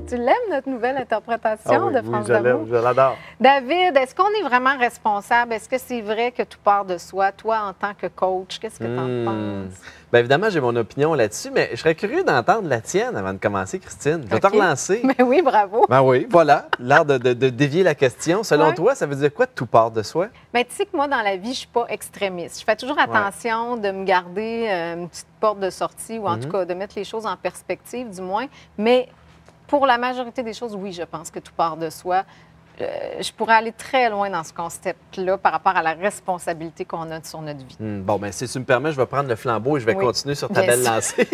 Tu l'aimes, notre nouvelle interprétation de France je l'aime, d'amour? je l'adore. David, est-ce qu'on est vraiment responsable? Est-ce que c'est vrai que tout part de soi? Toi, en tant que coach, qu'est-ce que tu en penses? Bien évidemment, j'ai mon opinion là-dessus, mais je serais curieux d'entendre la tienne avant de commencer, Christine. Je vais te relancer. Ben oui, bravo. Ben oui, voilà, l'art de dévier la question. Selon toi, ça veut dire quoi, tout part de soi? Bien, tu sais que moi, dans la vie, je ne suis pas extrémiste. Je fais toujours attention de me garder une petite porte de sortie ou en tout cas de mettre les choses en perspective, du moins. Mais pour la majorité des choses, oui, je pense que tout part de soi. Je pourrais aller très loin dans ce concept-là par rapport à la responsabilité qu'on a sur notre vie. Bon, bien, si tu me permets, je vais prendre le flambeau et je vais continuer sur ta bien belle sûr. lancée.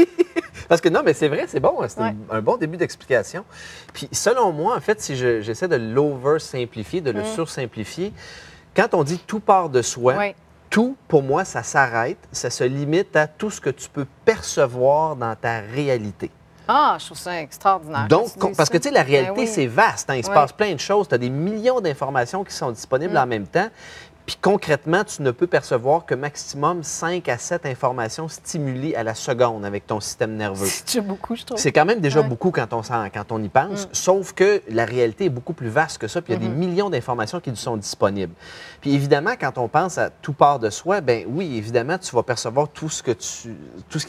Parce que non, mais c'est vrai, c'est bon. C'est un bon début d'explication. Puis, selon moi, en fait, si j'essaie de l'over-simplifier, de le sursimplifier, quand on dit tout part de soi, tout, pour moi, ça s'arrête, ça se limite à tout ce que tu peux percevoir dans ta réalité. Ah, je trouve ça extraordinaire. Donc, parce que, tu sais, la réalité, c'est vaste. Hein? Il se passe plein de choses. Tu as des millions d'informations qui sont disponibles en même temps. Puis concrètement, tu ne peux percevoir que maximum 5 à 7 informations stimulées à la seconde avec ton système nerveux. C'est déjà beaucoup, je trouve. C'est quand même déjà beaucoup quand on y pense, sauf que la réalité est beaucoup plus vaste que ça, puis il y a des millions d'informations qui nous sont disponibles. Puis évidemment, quand on pense à tout part de soi, ben oui, évidemment, tu vas percevoir tout ce qui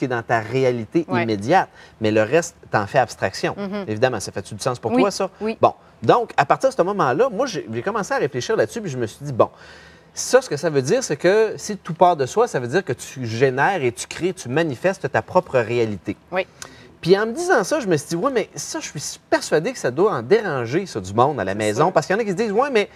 est dans ta réalité immédiate, mais le reste, t'en fais abstraction. Évidemment, ça fait-tu du sens pour toi, ça? Oui. Bon, donc, à partir de ce moment-là, moi, j'ai commencé à réfléchir là-dessus, puis je me suis dit, bon, ça, ce que ça veut dire, c'est que si tout part de soi, ça veut dire que tu génères et tu crées, tu manifestes ta propre réalité. Oui. Puis en me disant ça, je me suis dit, oui, mais ça, je suis persuadé que ça doit en déranger, ça, du monde à la maison. Parce qu'il y en a qui se disent, oui, mais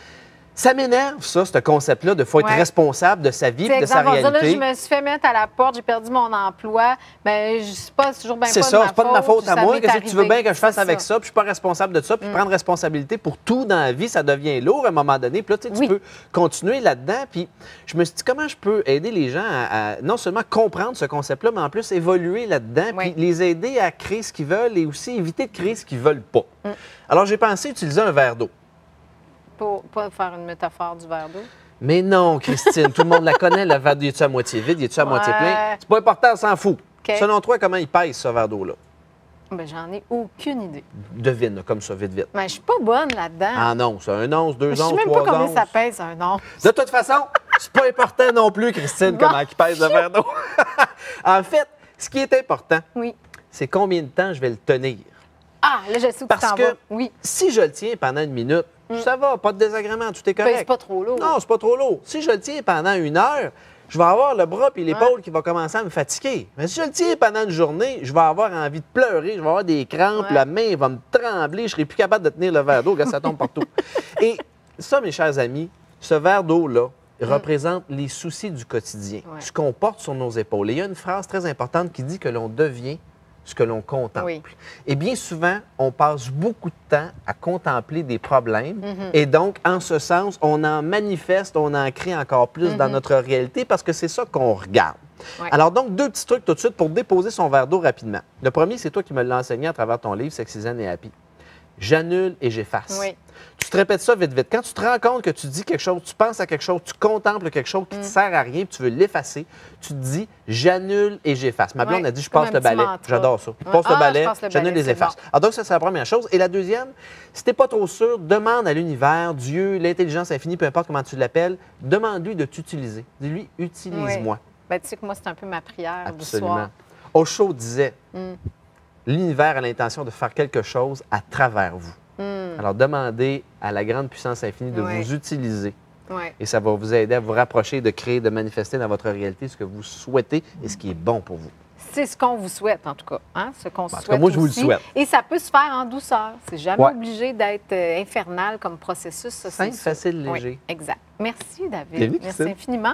ça m'énerve, ça, ce concept-là, de faut être responsable de sa vie et de sa réalité. Là, je me suis fait mettre à la porte, j'ai perdu mon emploi. Bien, c'est pas toujours bien c'est pas ça, de ma c'est pas de ma faute à moi. Qu'est-ce que tu veux bien que je fasse C'est avec ça. ça? Puis je suis pas responsable de ça. Puis prendre responsabilité pour tout dans la vie, ça devient lourd à un moment donné. Puis là, tu peux continuer là-dedans. Puis je me suis dit, comment je peux aider les gens à non seulement comprendre ce concept-là, mais en plus évoluer là-dedans, puis les aider à créer ce qu'ils veulent et aussi éviter de créer ce qu'ils veulent pas. Alors, j'ai pensé utiliser un verre d'eau. Pour pas faire une métaphore du verre d'eau. Mais non, Christine, tout le monde la connaît, le verre d'eau. Il est-tu à moitié vide, il est-tu à moitié plein? C'est pas important, on s'en fout. Selon toi, comment il pèse, ce verre d'eau-là? Bien, j'en ai aucune idée. Devine, comme ça, vite, vite. Mais je suis pas bonne là-dedans. Ah non, c'est 1 once, 2 onces, 3 onces. Je sais même pas combien ça pèse, un once. De toute façon, c'est pas important non plus, Christine, comment il pèse le verre d'eau. En fait, ce qui est important, c'est combien de temps je vais le tenir. Ah, là, je sais où tu t'en vas. Oui. Si je le tiens pendant 1 minute, ça va, pas de désagrément, tout est correct. C'est pas trop lourd. Non, c'est pas trop lourd. Si je le tiens pendant 1 heure, je vais avoir le bras et l'épaule qui va commencer à me fatiguer. Mais si je le tiens pendant une journée, je vais avoir envie de pleurer, je vais avoir des crampes, la main va me trembler, je ne serai plus capable de tenir le verre d'eau, regarde, ça tombe partout. Et ça, mes chers amis, ce verre d'eau-là représente les soucis du quotidien, ce qu'on porte sur nos épaules. Et il y a une phrase très importante qui dit que l'on devient ce que l'on contemple. Et bien souvent, on passe beaucoup de temps à contempler des problèmes. Et donc, en ce sens, on en manifeste, on en crée encore plus dans notre réalité parce que c'est ça qu'on regarde. Alors donc, 2 petits trucs tout de suite pour déposer son verre d'eau rapidement. Le premier, c'est toi qui me l'as enseigné à travers ton livre « Sexy Zen et Happy ». J'annule et j'efface. Tu te répètes ça vite, vite. Quand tu te rends compte que tu dis quelque chose, tu penses à quelque chose, tu contemples quelque chose qui ne te sert à rien, puis tu veux l'effacer, tu te dis « j'annule et j'efface ». Ma blonde a dit « je passe le balai ». J'adore ça. Je passe le balai, j'annule les effaces. Alors donc, ça, c'est la première chose. Et la deuxième, si tu n'es pas trop sûr, demande à l'univers, Dieu, l'intelligence infinie, peu importe comment tu l'appelles, demande-lui de t'utiliser. Dis-lui « utilise-moi ». Ben, tu sais que moi, c'est un peu ma prière du soir. Absolument. Osho disait l'univers a l'intention de faire quelque chose à travers vous. Alors, demandez à la grande puissance infinie de vous utiliser. Et ça va vous aider à vous rapprocher, de créer, de manifester dans votre réalité ce que vous souhaitez et ce qui est bon pour vous. C'est ce qu'on vous souhaite, en tout cas. Hein? Ce qu'on souhaite. En tout cas, moi, je vous le souhaite. Et ça peut se faire en douceur. C'est jamais obligé d'être infernal comme processus. Ça, simple, facile, léger. Oui, exact. Merci, David. Merci infiniment.